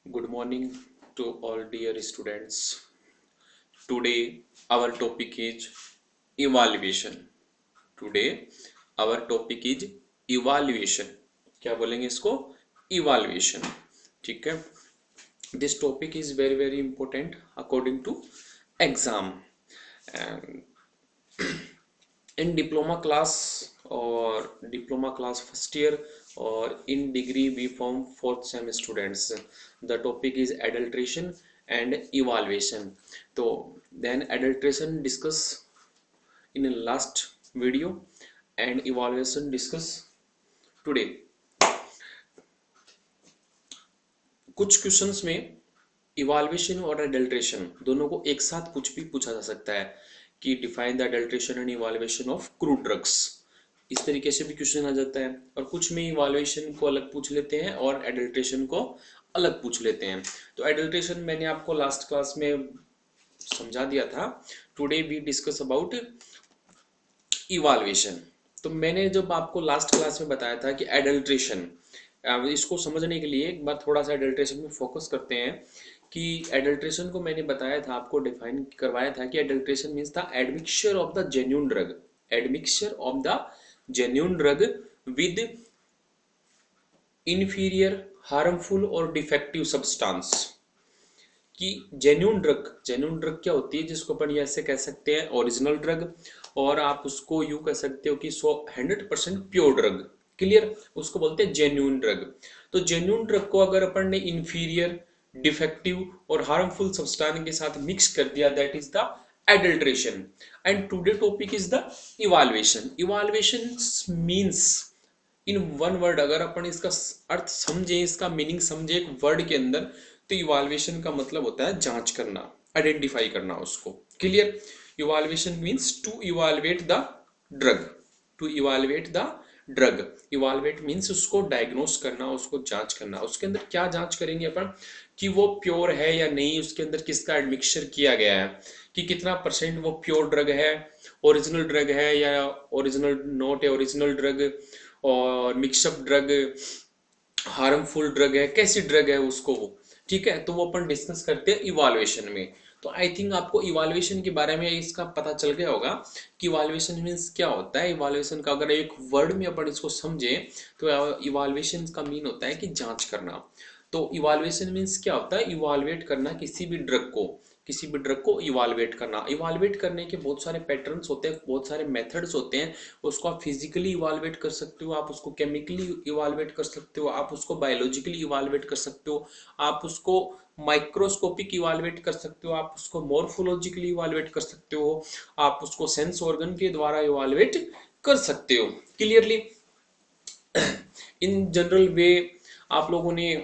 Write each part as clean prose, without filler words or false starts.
Good morning to all dear students. Today our topic is evaluation. Today our topic is evaluation. क्या बोलेंगे इसको? Evaluation. ठीक है. This topic is very important according to exam. And in diploma class or diploma class first year or in degree we form fourth sem students, the topic is adulteration and evaluation. So then adulteration discuss in a last video and evaluation discuss today. कुछ questions में इवाल्वेशन और adulteration दोनों को एक साथ कुछ भी पूछा जा सकता है कि define the adulteration and evaluation of crude drugs, इस तरीके से भी क्वेश्चन आ जाता है। और कुछ में इवाल्वेशन को अलग पूछ लेते हैं और एडल्ट्रेशन को अलग पूछ लेते हैं। तो एडल्ट्रेशन मैंने आपको लास्ट क्लास में समझा दिया था। Today we discuss about evaluation. तो मैंने जब आपको लास्ट क्लास में बताया था कि एडल्ट्रेशन, इसको समझने के लिए एक बार थोड़ा सा एडल्ट्रेशन में फोकस करते हैं कि एडल्ट्रेशन को मैंने बताया था, आपको डिफाइन करवाया था कि adulteration means the admixture of the genuine drug, admixture of the genuine drug with inferior, harmful और डिफेक्टिव सब्सटेंस। कि जेन्युइन ड्रग क्या होती है, जिसको अपन ऐसे कह सकते हैं ओरिजिनल ड्रग, और आप उसको यूं कह सकते हो कि 100% प्योर ड्रग। क्लियर? उसको बोलते हैं जेन्युइन ड्रग। तो जेन्युइन ड्रग को अगर अपन ने इंफीरियर, डिफेक्टिव और हार्मफुल सब्सटेंस के साथ मिक्स कर दिया, that is the adulteration. And today topic is the evaluation. Evaluation means in one word, अगर अपन इसका अर्थ समझे, इसका मीनिंग समझे एक वर्ड के अंदर, तो इवाल्वेशन का मतलब होता है जांच करना, आइडेंटिफाई करना उसको। Clear? Evaluation means to evaluate the drug, to evaluate the drug. Evaluate means उसको डायग्नोस करना, उसको जांच करना। उसके अंदर क्या जांच करेंगे अपन कि वो प्योर है या नहीं, उसके अंदर किसका एडमिक्सचर किया गया है, कि कितना परसेंट वो प्योर ड्रग है, ओरिजिनल ड्रग है या ओरिजिनल नॉट है ओरिजिनल ड्रग, और मिक्सअप ड्रग, हार्मफुल ड्रग है, कैसी ड्रग है उसको वो। ठीक है, तो वो अपन डिस्कस करते हैं इवाल्युएशन में। तो आई थिंक आपको इवाल्युएशन के बारे में इसका पता चल गया होगा कि इवाल्युएशन मींस क्या होता है। इवाल्युएशन का अगर एक वर्ड में अपन इसको समझे तो इवाल्युएशन का मीन होता है कि जांच करना। तो इवाल्युएशन मींस क्या होता है? इवाल्युएट करना किसी भी ड्रग को, किसी भी ड्रग को इवाल्युएट करना। इवाल्युएट करने के बहुत सारे पैटर्न्स होते हैं, बहुत सारे मेथड्स होते हैं। उसको आप फिजिकली इवाल्युएट कर सकते हो, आप उसको केमिकली इवाल्युएट कर सकते हो, आप उसको बायोलॉजिकली इवाल्युएट कर सकते हो, आप उसको माइक्रोस्कोपिक इवाल्युएट कर सकते हो, आप उसको मॉर्फोलॉजिकली इवाल्युएट कर सकते हो, आप उसको सेंस ऑर्गन के द्वारा इवाल्युएट कर सकते हो। क्लियरली इन जनरल वे आप लोगों ने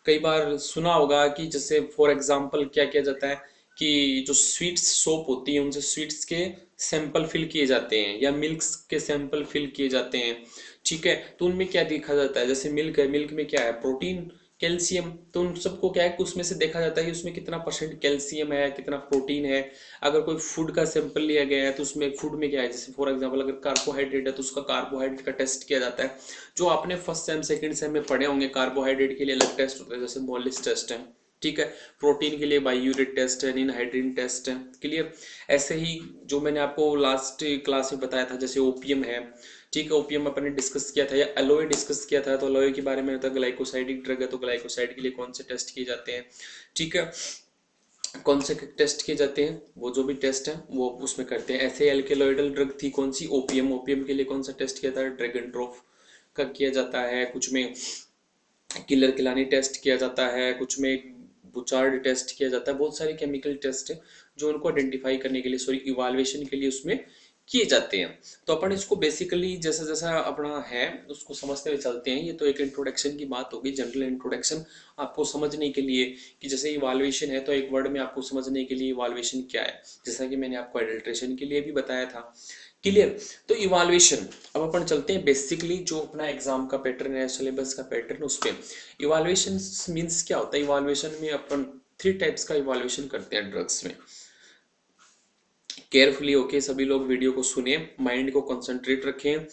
कई बार सुना होगा कि जैसे फॉर एग्जांपल क्या किया जाता है कि जो स्वीट्स सोप होती है उनसे स्वीट्स के सैंपल फिल किए जाते हैं, या मिल्क्स के सैंपल फिल किए जाते हैं। ठीक है, तो उनमें क्या देखा जाता है, जैसे मिल्क है, मिल्क में क्या है, प्रोटीन, कैल्शियम। तो उन सबको क्या है कि उसमें से देखा जाता है कि उसमें कितना परसेंट कैल्शियम है, कितना प्रोटीन है। अगर कोई फूड का सैंपल लिया गया है तो उसमें फूड में क्या है, जैसे फॉर एग्जांपल अगर कार्बोहाइड्रेट है तो उसका कार्बोहाइड्रेट का टेस्ट किया जाता है। जो आपने फर्स्ट सेम सेकंड सेम में पढ़े होंगे, कार्बोहाइड्रेट के लिए अलग टेस्ट होता है, जैसे मोलिस टेस्ट है। ठीक है, प्रोटीन के लिए बायोयूरेट टेस्ट है, इनहाइड्रीन टेस्ट है। क्लियर? ऐसे ही जो मैंने आपको लास्ट क्लास में बताया था, जैसे ओपीएम है। ठीक है, ओपीएम अपन ने डिस्कस किया था, या एलोए डिस्कस किया था। तो एलोए के बारे में होता है ग्लाइकोसाइडिक ड्रग है, तो ग्लाइकोसाइड के लिए कौन से टेस्ट किए जाते हैं। ठीक है, कौन से टेस्ट किए जाते हैं, वो जो भी टेस्ट है वो उसमें करते हैं। ऐसे एल्केलॉइडल ड्रग थी कौन सी, ओपीएम। ओपीएम के लिए कौन सा टेस्ट किया था, ड्रैगन ड्रॉफ का किया जाता है। कुछ में किलर किलानी टेस्ट किया जाता है, कुछ में बुचार्ड टेस्ट किया जाता है। बहुत सारे केमिकल टेस्ट है जो उनको आइडेंटिफाई करने के लिए, सॉरी इवाल्युएशन के लिए उसमें किए जाते हैं। तो अपन इसको बेसिकली जैसा जैसा अपना है उसको समझते हुए चलते हैं। ये तो एक इंट्रोडक्शन की बात होगी, जनरल इंट्रोडक्शन आपको समझने के लिए कि जैसे इवाल्युएशन है तो एक वर्ड में आपको समझने के लिए इवाल्युएशन क्या है, जैसा कि मैंने आपको एडल्ट्रेशन के लिए भी बताया था। क्लियर? तो इवाल्युएशन, अब अपन चलते हैं बेसिकली जो अपना एग्जाम का पैटर्न है, सिलेबस का पैटर्न, उस पर। इवाल्युएशन मीन्स क्या होता है? इवाल्युएशन में अपन 3 टाइप्स का इवाल्युएशन करते हैं ड्रग्स में। केयरफुली होके सभी लोग वीडियो को सुने, माइंड को कंसंट्रेट रखें।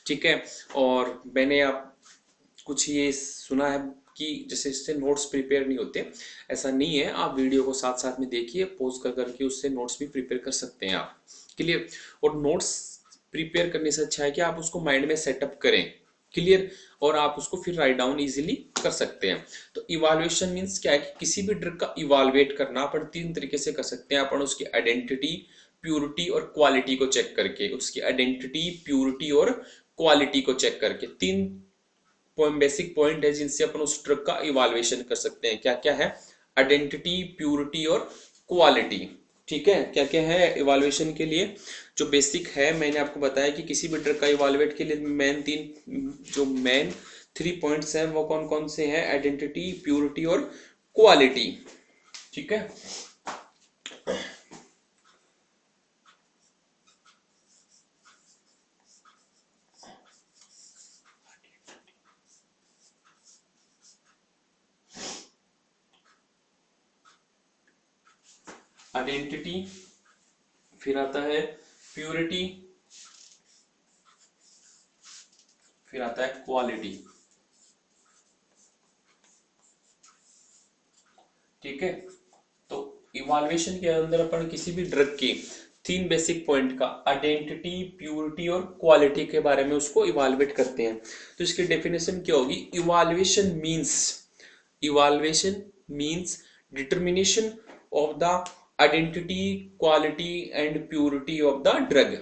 ठीक है, और मैंने आप कुछ ये सुना है कि जैसे इससे नोट्स प्रिपेयर नहीं होते, ऐसा नहीं है। आप वीडियो को साथ साथ में देखिए, पॉज कर करके उससे नोट्स भी प्रिपेयर कर सकते हैं आप। क्लियर। और नोट्स प्रिपेयर करने से अच्छा है कि आप उसको माइंड में सेटअप करें। क्लियर। और आप उसको फिर राइट डाउन इजीली कर सकते हैं। तो इवाल्युएशन मीन्स क्या है कि किसी भी ड्रग का इवाल्युएट करना अपन तीन तरीके से कर सकते हैं। अपन उसकी आइडेंटिटी, प्यूरिटी और क्वालिटी को चेक करके, उसकी आइडेंटिटी, प्यूरिटी और क्वालिटी को चेक करके तीन बेसिक पॉइंट है जिनसे अपन उस ड्रग का इवाल्युएशन कर सकते हैं। क्या क्या है? आइडेंटिटी, प्यूरिटी और क्वालिटी। ठीक है। क्या क्या है इवाल्युएशन के लिए? जो बेसिक है मैंने आपको बताया कि किसी भी ड्रग का इवाल्युएट के लिए मेन 3 पॉइंट्स हैं वो कौन कौन से हैं? आइडेंटिटी, प्यूरिटी और क्वालिटी। ठीक है। आइडेंटिटी, फिर आता है प्यूरिटी, फिर आता है क्वालिटी। ठीक है। तो इवाल्युएशन के अंदर अपन किसी भी ड्रग के 3 बेसिक पॉइंट का आइडेंटिटी, प्यूरिटी और क्वालिटी के बारे में उसको इवाल्युएट करते हैं। तो इसकी डेफिनेशन क्या होगी? Evaluation means determination of the identity, quality and purity of the drug.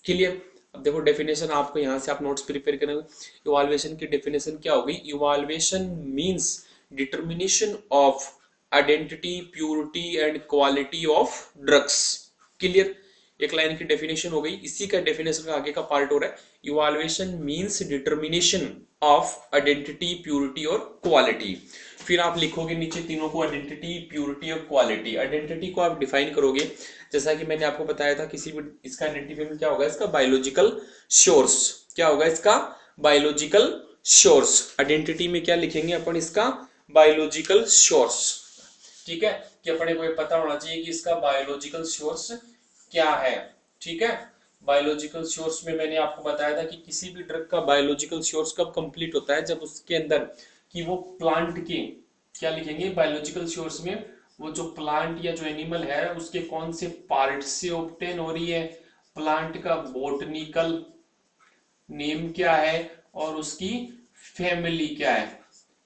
Clear. अब देखो डेफिनेशन आपको यहां से आप नोट्स प्रिपेयर करेंगे। इवाल्युएशन की डेफिनेशन क्या होगी? Evaluation means determination of identity, purity and quality of drugs. Clear. एक लाइन की डेफिनेशन हो गई। इसी का डेफिनेशन का आगे का पार्ट हो रहा है। Evaluation means determination of identity, purity और क्वालिटी। फिर आप लिखोगे नीचे तीनों को, आइडेंटिटी, प्यूरिटी और क्वालिटी। आइडेंटिटी को आप डिफाइन करोगे, जैसा कि मैंने आपको बताया था किसी भी इसका आइडेंटिफिकेशन क्या होगा? इसका बायोलॉजिकल सोर्स। क्या होगा इसका? Biological source. आइडेंटिटी में क्या लिखेंगे अपन? इसका बायोलॉजिकल सोर्स। ठीक है। कि अपने को पता होना चाहिए कि इसका बायोलॉजिकल सोर्स क्या है। ठीक है। बायोलॉजिकल सोर्स में मैंने आपको बताया था कि किसी भी ड्रग का बायोलॉजिकल सोर्स कब कंप्लीट होता है? जब उसके अंदर कि वो प्लांट के, क्या लिखेंगे बायोलॉजिकल सोर्स में? वो जो प्लांट या जो एनिमल है उसके कौन से पार्ट से ऑब्टेन हो रही है, प्लांट का बोटनिकल नेम क्या है और उसकी फैमिली क्या है।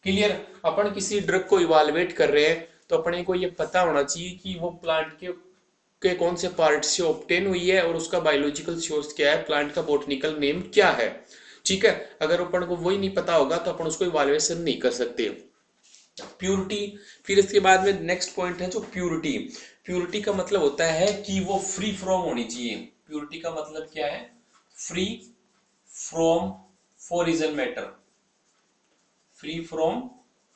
क्लियर। अपन किसी ड्रग को इवाल्युएट कर रहे हैं तो अपने को ये पता होना चाहिए कि वो प्लांट के कौन से पार्ट से ऑब्टेन हुई है और उसका बायोलॉजिकल सोर्स क्या है, प्लांट का बोटनिकल नेम क्या है। ठीक है। अगर अपन को वही नहीं पता होगा तो अपन उसको इवाल्युएशन नहीं कर सकते। प्यूरिटी, फिर इसके बाद में नेक्स्ट पॉइंट है जो प्यूरिटी। प्यूरिटी का मतलब होता है कि वो फ्री फ्रॉम होनी चाहिए। प्यूरिटी का मतलब क्या है? Free from foreign matter. Free from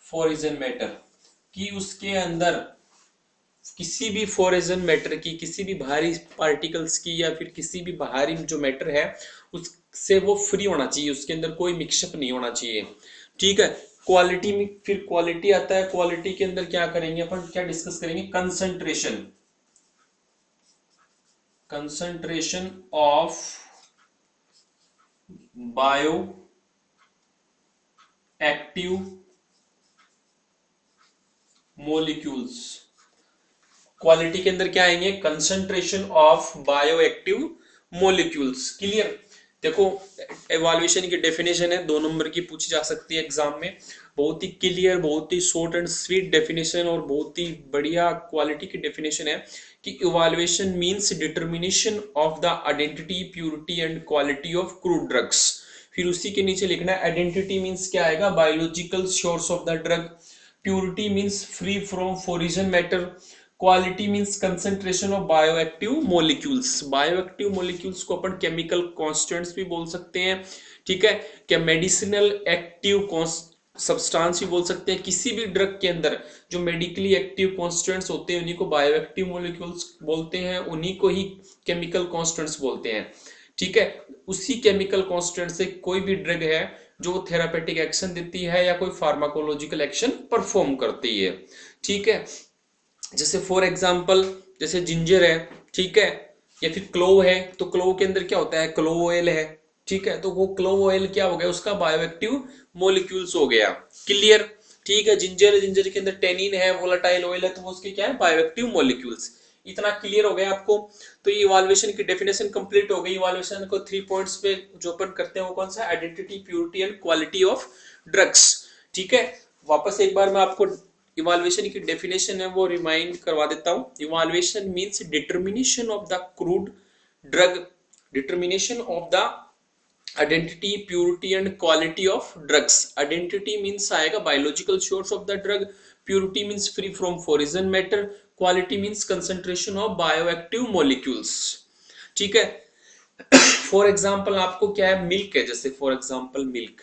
foreign matter, कि उसके अंदर किसी भी फॉरेजन मैटर की, किसी भी बाहरी पार्टिकल्स की या फिर किसी भी बाहरी जो मैटर है उससे वो फ्री होना चाहिए, उसके अंदर कोई मिक्सअप नहीं होना चाहिए। ठीक है। क्वालिटी में फिर क्वालिटी आता है। क्वालिटी के अंदर क्या करेंगे अपन? क्या डिस्कस करेंगे? Concentration. Concentration of bio active molecules. Quality के अंदर क्या आएंगे? Concentration of bio active molecules. Clear. देखो एवोल्यूशन की डेफिनेशन है, 2 नंबर की पूछी जा सकती है एग्जाम में। बहुत ही क्लियर, बहुत ही शॉर्ट एंड स्वीट डेफिनेशन और बहुत ही बढ़िया क्वालिटी की डेफिनेशन है कि evaluation means determination of the identity, purity and quality of crude drugs. फिर उसी के नीचे लिखना है आइडेंटिटी मींस क्या आएगा? Biological source of the drug. Purity means free from foreign matter. Quality means concentration of bioactive molecules. Bioactive molecules को अपन chemical constants भी बोल सकते हैं। ठीक है। क्या मेडिसिनल एक्टिव सब्सटेंस भी बोल सकते हैं। किसी भी ड्रग के अंदर जो मेडिकली एक्टिव कॉन्स्टेंट्स होते हैं उन्हीं को बायोएक्टिव मॉलिक्यूल्स बोलते हैं, उन्हीं को ही केमिकल कॉन्स्टेंट्स बोलते हैं। ठीक है। उसी केमिकल कॉन्स्टेंट से कोई भी ड्रग है जो थेरापेटिक एक्शन देती है या कोई फार्माकोलॉजिकल एक्शन परफॉर्म करती है। ठीक है। जैसे फॉर एग्जांपल जैसे जिंजर है, ठीक है, या फिर क्लोव है, तो क्लोव के अंदर क्या होता है? क्लोव ऑयल है। ठीक है। तो वो क्लोव ऑयल क्या हो गया? उसका बायोएक्टिव मॉलिक्यूल्स हो गया। क्लियर। ठीक है, जिंजर, जिंजर के अंदर टेनिन है, वोलेटाइल ऑयल है, तो वो उसके क्या है, बायोएक्टिव मॉलिक्यूल्स। इतना क्लियर हो गया आपको। तो ये इवाल्युएशन की डेफिनेशन कंप्लीट हो गई। इवाल्युएशन को 3 पॉइंट्स पे जो अपन करते हैं वो कौन सा, identity, purity and quality of drugs. ठीक है, वापस एक बार मैं आपको इवाल्युएशन की डेफिनेशन है वो रिमाइंड करवा देता हूं। Evaluation means determination of the crude drug, determination of the identity, purity and quality of drugs. Identity means आएगा biological source of the drug, purity means free from foreign matter, quality means concentration of bioactive molecules. ठीक है, for example आपको क्या है, milk है, जैसे for example milk.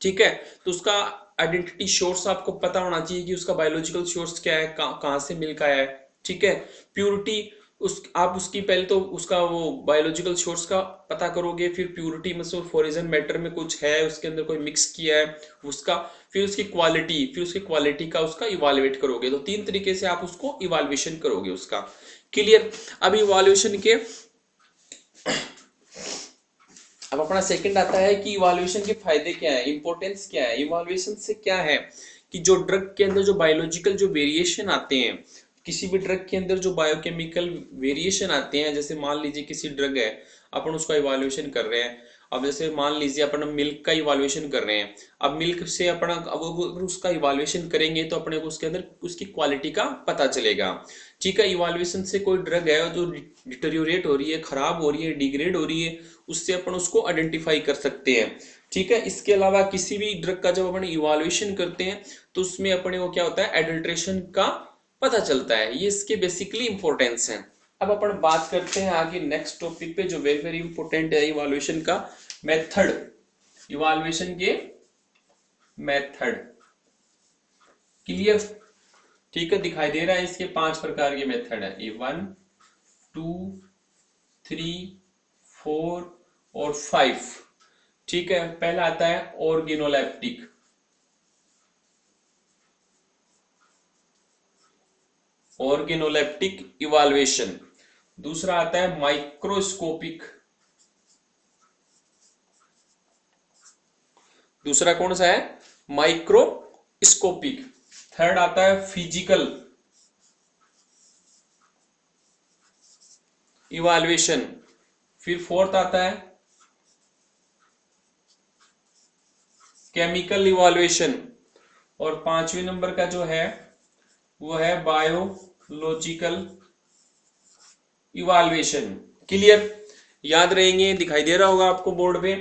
ठीक है, तो उसका आइडेंटिटी सोर्स आपको पता होना चाहिए कि उसका बायोलॉजिकल सोर्स क्या है, कहां से मिल्क आया है। ठीक है, प्योरिटी, उस आप उसकी पहले तो उसका वो बायोलॉजिकल सोर्स का पता करोगे, फिर प्योरिटी मतलब फॉरिजन मैटर में कुछ है, उसके अंदर कोई मिक्स किया है उसका, फिर उसकी क्वालिटी, फिर उसकी क्वालिटी का उसका इवाल्युएट करोगे। तो 3 तरीके से आप उसको इवाल्युएशन करोगे उसका। क्लियर। अब इवाल्युएशन के अब अपना सेकंड आता है कि इवाल्युएशन के फायदे क्या है, इंपॉर्टेंस क्या है। इवाल्युएशन से क्या है कि जो ड्रग के अंदर जो बायोलॉजिकल जो वेरिएशन आते हैं, किसी भी ड्रग के अंदर जो बायोकेमिकल वेरिएशन आते हैं, जैसे मान लीजिए किसी ड्रग है, अपन उसका इवाल्युएशन कर रहे हैं। अब जैसे मान लीजिए अपन मिल्क का इवाल्युएशन कर रहे हैं। अब मिल्क से अपन अब उसका इवाल्युएशन करेंगे तो अपने को उसके अंदर उसकी क्वालिटी का पता चलेगा। ठीक है, इवाल्युएशन से कोई ड्रग है जो डिटेरियोरेट हो रही है, खराब हो रही है, डिग्रेड हो रही है, उससे अपन उसको आइडेंटिफाई कर सकते हैं। ठीक है, इसके अलावा किसी भी ड्रग का जब अपन इवाल्युएशन करते हैं तो उसमें अपने को क्या होता है, एडल्ट्रेशन का पता चलता है। ये इसके बेसिकली इंपॉर्टेंस है। अब अपन बात करते हैं आगे नेक्स्ट टॉपिक पे जो वेरी वेरी इंपॉर्टेंट है इवाल्युएशन का, मेथड। इवाल्युएशन के मेथड क्लियर। ठीक है, दिखाई दे रहा है, इसके 5 प्रकार के मेथड है, ये 1 2 3 4 और 5। ठीक है, पहला आता है ऑर्गेनोलेप्टिक। Organoleptic evaluation. दूसरा आता है माइक्रोस्कोपिक। दूसरा कौन सा है, माइक्रोस्कोपिक। थर्ड आता है फिजिकल इवाल्युएशन। फिर फोर्थ आता है केमिकल इवाल्युएशन। और 5वें नंबर का जो है वो है बायोलॉजिकल इवाल्युएशन। क्लियर, याद रहेंगे, दिखाई दे रहा होगा आपको बोर्ड पे।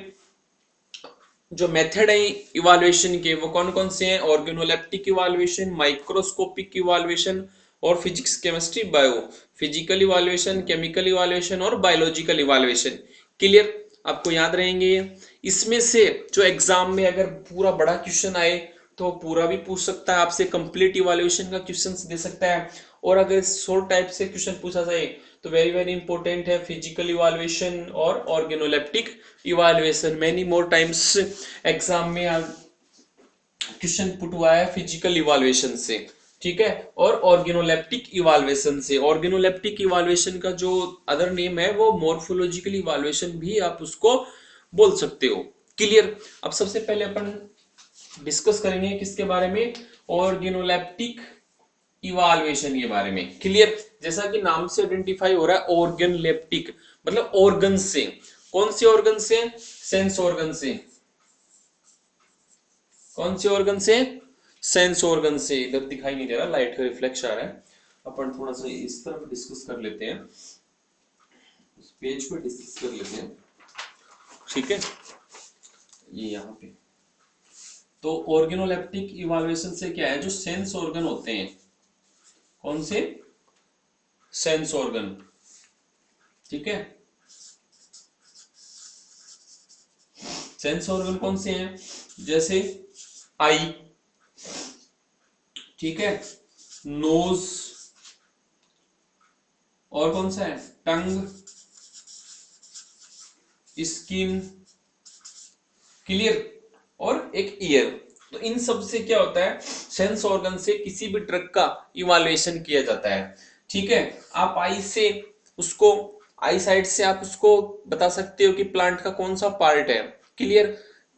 जो मेथड है इवाल्युएशन के वो कौन कौन से हैं, ऑर्गेनोलेप्टिक इवाल्युएशन, माइक्रोस्कोपिक इवाल्युएशन और physics chemistry bio. Physical evaluation, chemical evaluation और बायोलॉजिकल इवाल्युएशन। क्लियर, आपको याद रहेंगे। इसमें से जो एग्जाम में अगर पूरा बड़ा क्वेश्चन आए तो पूरा भी पूछ सकता है आपसे, कंप्लीट इवाल्युएशन का क्वेश्चन दे सकता है। और अगर शॉर्ट टाइप से क्वेश्चन पूछा जाए तो वेरी वेरी इंपॉर्टेंट है फिजिकल इवाल्युएशन और organoleptic evaluation. Many more times exam में क्वेश्चन पुट हुआ है फिजिकल इवाल्युएशन से। ठीक है, और ऑर्गेनोलेप्टिक इवाल्युएशन से। ऑर्गेनोलेप्टिक इवाल्युएशन का जो अदर नेम है वो मॉर्फोलॉजिकल इवाल्युएशन भी आप उसको बोल सकते हो। क्लियर। अब सबसे पहले अपन डिस्कस करेंगे किसके बारे में, ऑर्गेनोलेप्टिक इवाल्युएशन के बारे में। क्लियर, जैसा कि नाम से आइडेंटिफाई हो रहा है ऑर्गेनोलेप्टिक मतलब ऑर्गन से। कौन से ऑर्गन से, सेंस ऑर्गन से। कौन से ऑर्गन से, सेंस ऑर्गन से। इधर दिखाई नहीं दे रहा, लाइट का रिफ्लेक्श आ रहा है। अपन थोड़ा सा इस तरफ डिस्कस कर लेते हैं, उस पेज पे डिस्कस कर लेते हैं। ठीक है, ये यहाँ पे तो ऑर्गेनोलेप्टिक इवाल्युएशन से क्या है, जो सेंस ऑर्गन होते हैं, कौन से, सेंस ऑर्गन। ठीक है, सेंस ऑर्गन कौन से हैं, जैसे आई, ठीक है, नोज, और कौन सा है, टंग, स्किन। क्लियर, और एक ईयर। तो इन सब से क्या होता है, सेंस ऑर्गन से किसी भी ड्रग का इवाल्युएशन किया जाता है। ठीक है, आप आई से उसको, आई साइड से आप उसको बता सकते हो कि प्लांट का कौन सा पार्ट है। क्लियर,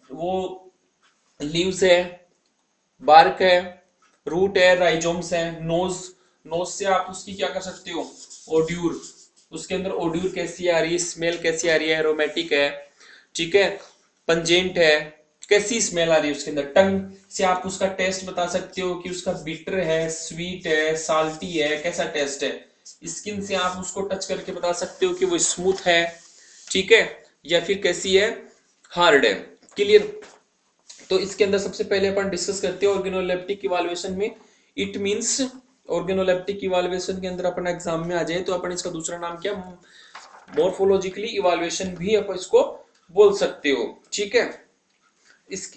वो लीव्स है, बार्क है, रूट है, राइजोम्स है, नोज, नोज से आप उसकी क्या कर सकते हो, ओड्यूर, उसके अंदर ओड्यूर कैसी आ रही है, स्मेल कैसी आ रही है, एरोमेटिक है, ठीक है, पंजेंट है, कैसी स्मेल आ रही है उसके अंदर। टंग से आप उसका टेस्ट बता सकते हो कि उसका बिटर है, स्वीट है, साल्टी है, कैसा टेस्ट है। स्किन से आप उसको टच करके बता सकते हो कि वो स्मूथ है, ठीक है, या फिर कैसी है, हार्ड है। क्लियर। तो इसके अंदर सबसे पहले अपन डिस्कस करते हैं ऑर्गेनोलेप्टिक इवैल्यूएशन में। इट मींस ऑर्गेनोलेप्टिक इवैल्यूएशन के अंदर अपन एग्जाम में आ जाए तो अपन इसका दूसरा नाम क्या, मॉर्फोलॉजिकली इवैल्यूएशन भी अपन इसको बोल सकते हो, ठीक है। इस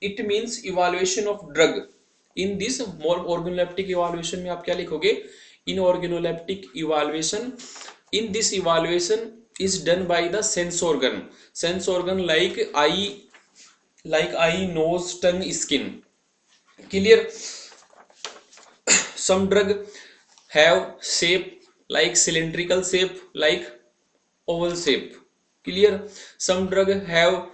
it means evaluation of drug. In this organoleptic evaluation में आप क्या लिखोगे, in organoleptic evaluation, in this evaluation is done by the sense organ like eye, nose, tongue, skin. Clear. Some drug have shape like cylindrical shape, like oval shape. Clear. Some drug have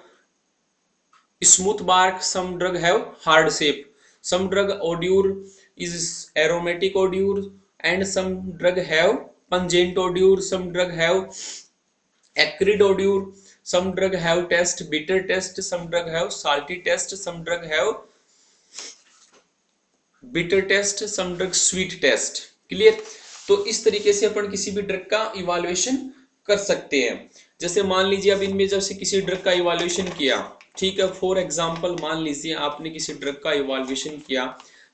smooth bark, some drug have hard shape, some drug odor is aromatic odor, and some drug have pungent odor, some drug have acrid odor, some drug have taste bitter taste, some drug have salty taste, some drug have bitter taste, some drug sweet taste. Clear. तो इस तरीके से अपन किसी भी drug का evaluation कर सकते हैं। जैसे मान लीजिए अब इनमें जब से किसी ड्रग का इवैल्यूएशन किया, ठीक है, फॉर एग्जांपल मान लीजिए आपने किसी ड्रग का इवैल्यूएशन किया,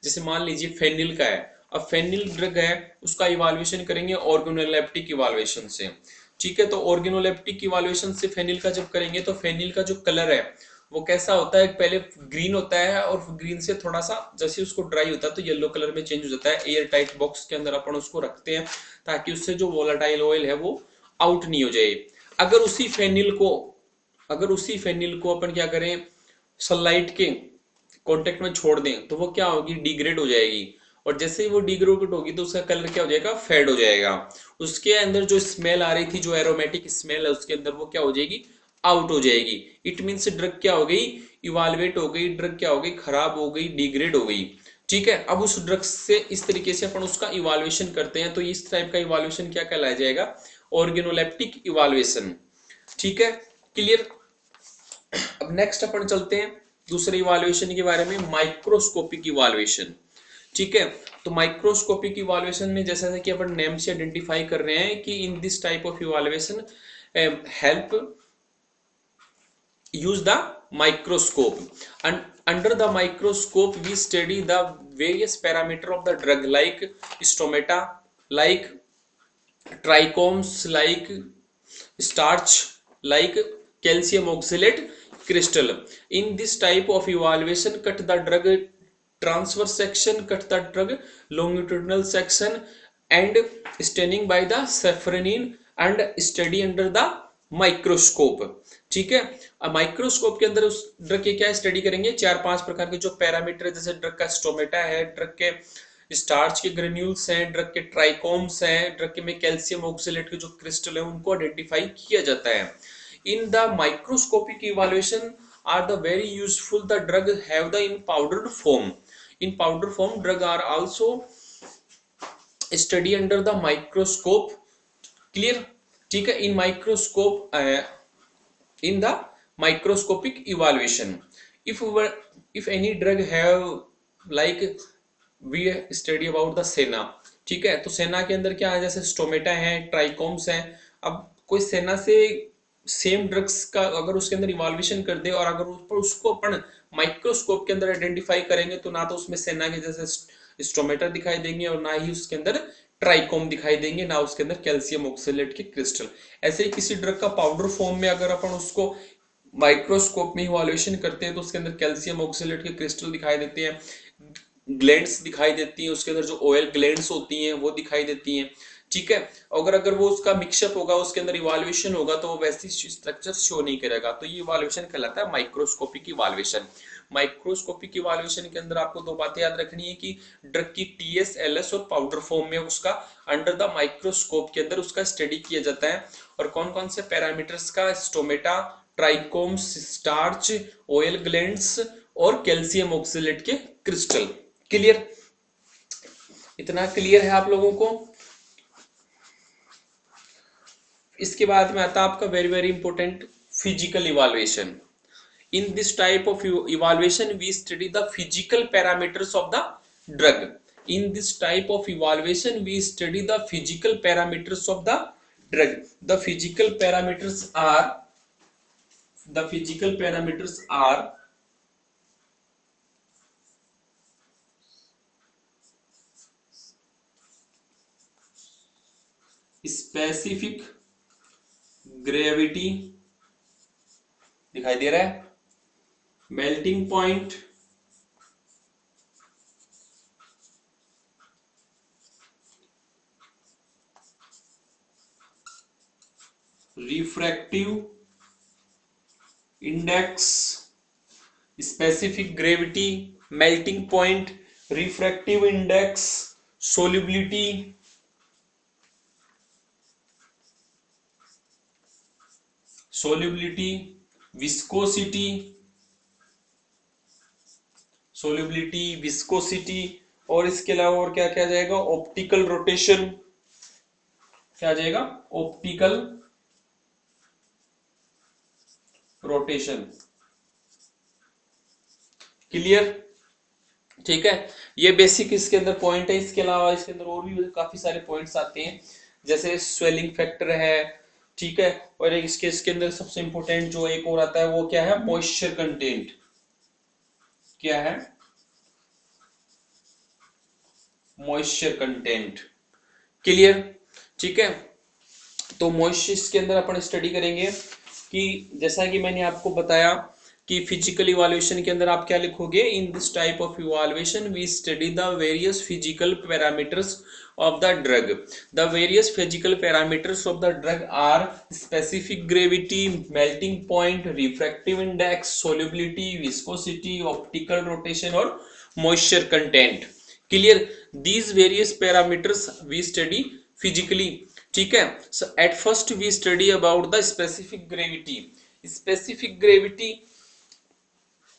जैसे मान लीजिए फेनिल का है। अब फेनिल ड्रग है, उसका इवैल्यूएशन करेंगे ऑर्गेनोलेप्टिक इवैल्यूएशन से, ठीक है। तो ऑर्गेनोलेप्टिक इवैल्यूएशन से फेनिल का जब करेंगे तो फेनिल का जो कलर है वो कैसा होता है, पहले ग्रीन होता है और ग्रीन से थोड़ा सा जैसे उसको ड्राई होता है तो येलो कलर में चेंज हो जाता है। एयर टाइट बॉक्स के अंदर अपन उसको रखते हैं ताकि उससे जो वोलेटाइल ऑयल है वो आउट नहीं हो जाए। अगर उसी फेनिल को अपन क्या करें, सनलाइट के कांटेक्ट में छोड़ दें तो वो क्या होगी, डिग्रेड हो जाएगी, और जैसे ही वो डिग्रेड होगी तो उसका कलर क्या हो जाएगा, फेड हो जाएगा। उसके अंदर जो स्मेल आ रही थी, जो एरोमेटिक स्मेल है उसके अंदर, वो क्या हो जाएगी, आउट हो जाएगी। इट मीन्स ड्रग क्या हो गई, इवाल्वेट हो गई, ड्रग क्या हो गई, खराब हो गई, डिग्रेड हो गई, ठीक है। अब उस ड्रग से इस तरीके से अपन उसका इवाल्युएशन करते हैं, तो इस टाइप का इवाल्युएशन क्या कहलाया जाएगा, ऑर्गेनोलेप्टिक इवाल्युएशन, ठीक है। क्लियर। अब नेक्स्ट अपन चलते हैं दूसरे इवाल्युएशन के बारे में, माइक्रोस्कोपिक इवाल्युएशन, ठीक है। तो माइक्रोस्कोपिक इवाल्युएशन में जैसा कि अपन नेम से आइडेंटिफाई कर रहे हैं कि in this type of evaluation help use the microscope, and under the microscope we study the various parameter of the drug like stomata, like trichomes, like starch, like calcium oxalate crystal. In this type of evaluation, cut the drug transverse section, cut the drug longitudinal section, and staining by the safranin and study under the microscope, ठीक है। अब microscope के अंदर उस drug के क्या study करेंगे, 4-5 प्रकार के जो पैरामीटर, जैसे ड्रग का स्टोमेटा है, ड्रग के स्टार्च के ग्रेन्यूल्स हैं, ड्रग के ट्राइकोम्स हैं, ड्रग के में कैल्शियम ऑक्सलेट के जो क्रिस्टल है उनको आइडेंटिफाई किया जाता है। In the microscopic evaluation are the very useful, the drug have the in powdered form, in powder form drug are also study under the microscope. Clear, ठीक है। In microscope, in the microscopic evaluation, if any drug have like we study about the सेना, ठीक है। तो सेना के अंदर क्या है, जैसे स्टोमेटा है, ट्राइकोम्स है। अब कोई सेना से सेम ड्रग्स का अगर उसके अंदर इवैल्यूएशन कर दे और अगर उसको अपन माइक्रोस्कोप के अंदर आइडेंटिफाई करेंगे तो ना तो उसमें सेना के जैसे स्टोमेटा दिखाई देंगे और ना ही उसके अंदर ट्राइकोम दिखाई देंगे, ना उसके अंदर कैल्शियम ऑक्सलेट के क्रिस्टल। ऐसे ही किसी ड्रग का पाउडर फॉर्म में अगर अपन उसको माइक्रोस्कोप में इवैल्यूएशन करते हैं तो उसके अंदर कैल्शियम ऑक्सलेट के क्रिस्टल दिखाई देते हैं, ग्लैंड्स दिखाई देती हैं, उसके अंदर जो ऑयल ग्लैंड्स होती हैं वो दिखाई देती हैं, ठीक है। अगर वो उसका मिक्सअप होगा, उसके अंदर इवैल्यूएशन होगा तो वो वैसी स्ट्रक्चर शो नहीं करेगा, तो ये इवैल्यूएशन कहलाता है माइक्रोस्कोपिक इवैल्यूएशन। माइक्रोस्कोपिक इवैल्यूएशन के अंदर आपको 2 बातें याद रखनी है कि ड्रग की टीएस, एलएस और पाउडर फॉर्म में उसका अंडर द माइक्रोस्कोप के अंदर उसका स्टडी किया जाता है, और कौन कौन से पैरामीटर्स का, stomata, trichomes, starch, oil glands और कैल्शियम ऑक्सलेट के क्रिस्टल। क्लियर। इतना क्लियर है आप लोगों को? इसके बाद में आता है आपका very very important physical evaluation. In this type of evaluation, we study the physical parameters of the drug. In this type of evaluation, we study the physical parameters of the drug. The physical parameters are specific gravity, दिखाई दे रहा है, melting point, refractive index, specific gravity, melting point, refractive index, solubility, viscosity, और इसके अलावा और क्या क्या जाएगा, ऑप्टिकल रोटेशन, क्या जाएगा, ऑप्टिकल रोटेशन. क्लियर? ठीक है, ये बेसिक इसके अंदर पॉइंट है. इसके अलावा इसके अंदर और भी काफी सारे पॉइंट्स आते हैं, जैसे स्वेलिंग फैक्टर है, ठीक है, और एक इसके अंदर सबसे इंपॉर्टेंट जो एक और आता है वो क्या है, मॉइस्चर कंटेंट. क्या है? Moisture content. क्लियर? ठीक है, तो मॉइस्चर के अंदर अपन स्टडी करेंगे कि जैसा कि मैंने आपको बताया कि फिजिकल इवैल्यूएशन के अंदर आप क्या लिखोगे, in this type of evaluation we study the various physical parameters of the drug. The various physical parameters of the drug are specific gravity, melting point, refractive index, solubility, viscosity, optical rotation और moisture content. Clear? These various parameters we study physically. ठीक है, so at first we study about the specific gravity. Specific gravity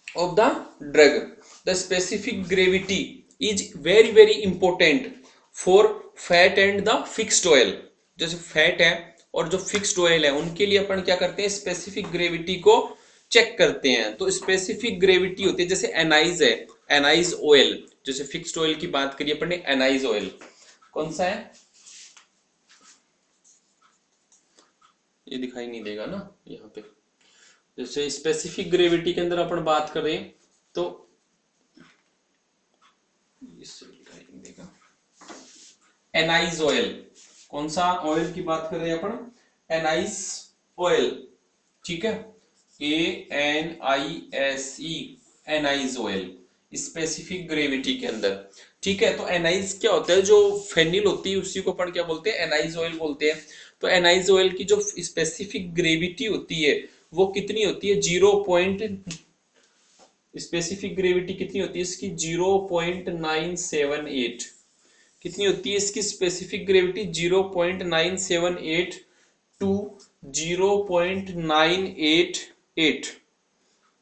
of the drug. The specific gravity is very very important for fat and the fixed oil. जैसे fat है और जो fixed oil है उनके लिए अपन क्या करते हैं, स्पेसिफिक ग्रेविटी को चेक करते हैं. तो स्पेसिफिक ग्रेविटी होती है, जैसे एनाइज है, एनाइज ऑयल, जैसे फिक्स्ड ऑयल की बात करिए अपन ने, एनाइज ऑयल कौन सा है, ये दिखाई नहीं देगा ना यहाँ पे. जैसे स्पेसिफिक ग्रेविटी के अंदर अपन बात करें तो इससे दिखाई नहीं देगा, एनाइज ऑयल. कौन सा ऑयल की बात कर रहे हैं अपन, एनाइज ऑयल. ठीक है, ANISE, एनाइज ऑयल, स्पेसिफिक ग्रेविटी के अंदर. ठीक है, तो एनाइज क्या होता है, जो फेनिल होती है उसी को अपन क्या बोलते हैं, एनाइज ऑयल बोलते हैं. तो एनाइज ऑयल की जो स्पेसिफिक ग्रेविटी होती है वो कितनी होती है, 0. स्पेसिफिक ग्रेविटी कितनी होती है इसकी, 0.978. कितनी होती है इसकी स्पेसिफिक ग्रेविटी, 0.978 टू 0.988.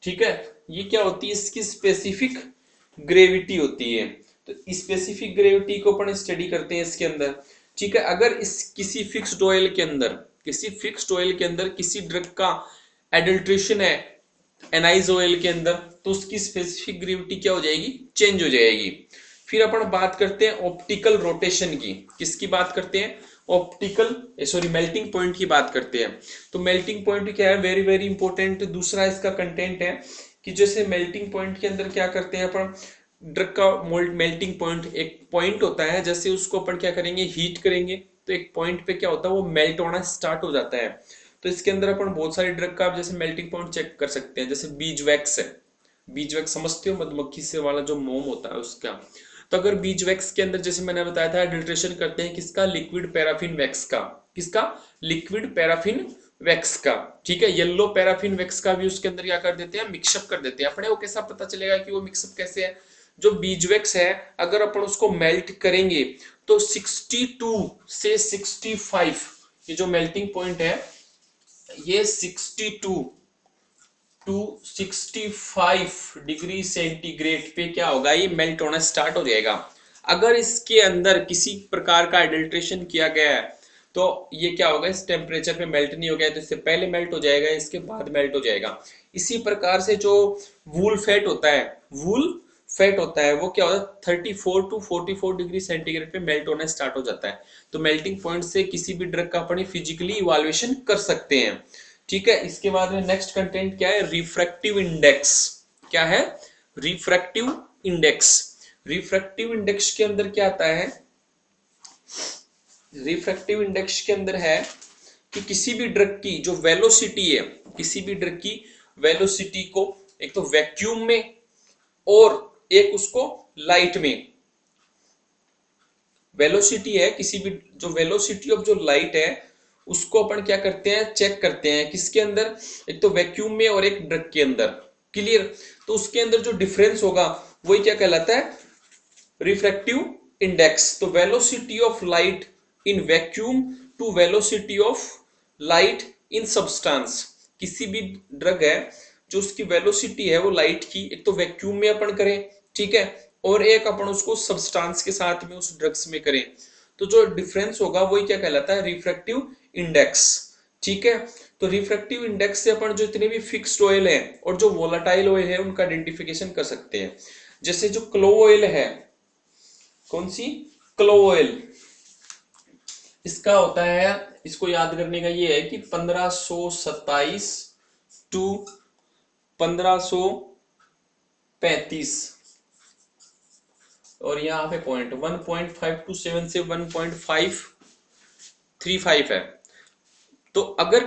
ठीक है, ये क्या होती है, इसकी स्पेसिफिक ग्रेविटी होती है. तो स्पेसिफिक ग्रेविटी को अपन स्टडी करते हैं इसके अंदर. ठीक है, अगर इस किसी फिक्स्ड ऑयल के अंदर किसी ड्रग का एडल्ट्रेशन है एनाइज ऑयल के अंदर, तो उसकी स्पेसिफिक ग्रेविटी क्या हो जाएगी, चेंज हो जाएगी. फिर अपन बात करते हैं ऑप्टिकल रोटेशन की. किसकी बात करते हैं, मेल्टिंग पॉइंट की बात करते हैं. तो मेल्टिंग पॉइंट क्या है, वेरी वेरी इंपॉर्टेंट. दूसरा इसका कंटेंट है कि जैसे मेल्टिंग पॉइंट के अंदर क्या करते हैं अपन, ड्रग का मेल्टिंग पॉइंट एक पॉइंट होता है, जैसे उसको अपन क्या करेंगे, हीट करेंगे तो एक पॉइंट पे क्या होता है, वो मेल्ट होना स्टार्ट हो जाता है. तो इसके अंदर अपन बहुत सारे ड्रग का जैसे मेल्टिंग पॉइंट चेक कर सकते हैं. जैसे बीज वैक्स है, बीज वैक्स समझते हो, मधुमक्खी से वाला जो मोम होता है उसका. तो अगर बीज वैक्स के अंदर जैसे मैंने बताया था एडल्ट्रेशन करते हैं किसका, लिक्विड पैराफिन वैक्स का. किसका, लिक्विड पैराफिन वैक्स का. ठीक है, येलो पैराफिन वैक्स का भी उसके अंदर क्या कर देते हैं, मिक्सअप कर देते हैं. अपने को कैसा पता चलेगा कि वो मिक्सअप कैसे है, जो बीज वैक्स है अगर अपन उसको मेल्ट करेंगे तो 62 से 65, ये जो मेल्टिंग पॉइंट है ये 62 टू 65 डिग्री सेंटीग्रेड पे क्या होगा, ये मेल्ट होना स्टार्ट हो जाएगा. अगर इसके अंदर किसी प्रकार का एडल्ट्रेशन किया गया है तो ये क्या होगा, इस टेम्परेचर पे मेल्ट नहीं हो गया तो इससे पहले मेल्ट हो जाएगा, इसके बाद मेल्ट हो जाएगा। इसी प्रकार से जो वूल फैट होता है, वूल फैट होता है वो क्या होता है 34 टू 44 डिग्री सेंटीग्रेड पे मेल्ट होना स्टार्ट हो जाता है। तो मेल्टिंग पॉइंट से किसी भी ड्रग का अपन फिजिकली इवाल्युएशन कर सकते हैं। ठीक है, इसके बाद में नेक्स्ट कंटेंट क्या है, रिफ्रैक्टिव इंडेक्स। क्या है, रिफ्रैक्टिव इंडेक्स। रिफ्रैक्टिव इंडेक्स के अंदर क्या आता है, रिफ्रैक्टिव इंडेक्स के अंदर है कि किसी भी ड्रग की जो वेलोसिटी है, किसी भी ड्रग की वेलोसिटी को एक तो वैक्यूम में और एक उसको लाइट में, वेलोसिटी है किसी भी, जो वेलोसिटी ऑफ जो लाइट है उसको अपन क्या करते हैं, चेक करते हैं किसके अंदर, एक तो वैक्यूम में और एक ड्रग के अंदर। क्लियर, तो उसके अंदर जो डिफरेंस होगा वही क्या कहलाता है, रिफ्रैक्टिव इंडेक्स। तो velocity of light in vacuum to velocity of light in substance. किसी भी ड्रग है जो उसकी वेलोसिटी है वो लाइट की, एक तो वैक्यूम में अपन करें, ठीक है, और एक अपन उसको सब्सटेंस के साथ में उस ड्रग्स में करें, तो जो डिफरेंस होगा वही क्या कहलाता है, रिफ्रैक्टिव इंडेक्स। ठीक है, तो रिफ्रैक्टिव इंडेक्स से अपन जो इतने भी फिक्स्ड ऑयल है और जो वोलाटाइल ऑयल है उनका आइडेंटिफिकेशन कर सकते हैं। जैसे जो क्लोव ऑयल है, कौन सी, क्लोव ऑयल, इसका होता है, इसको याद करने का ये है कि 1527 टू 1535 और यहाँ पे पॉइंट 1.527 से 1.535 है। तो अगर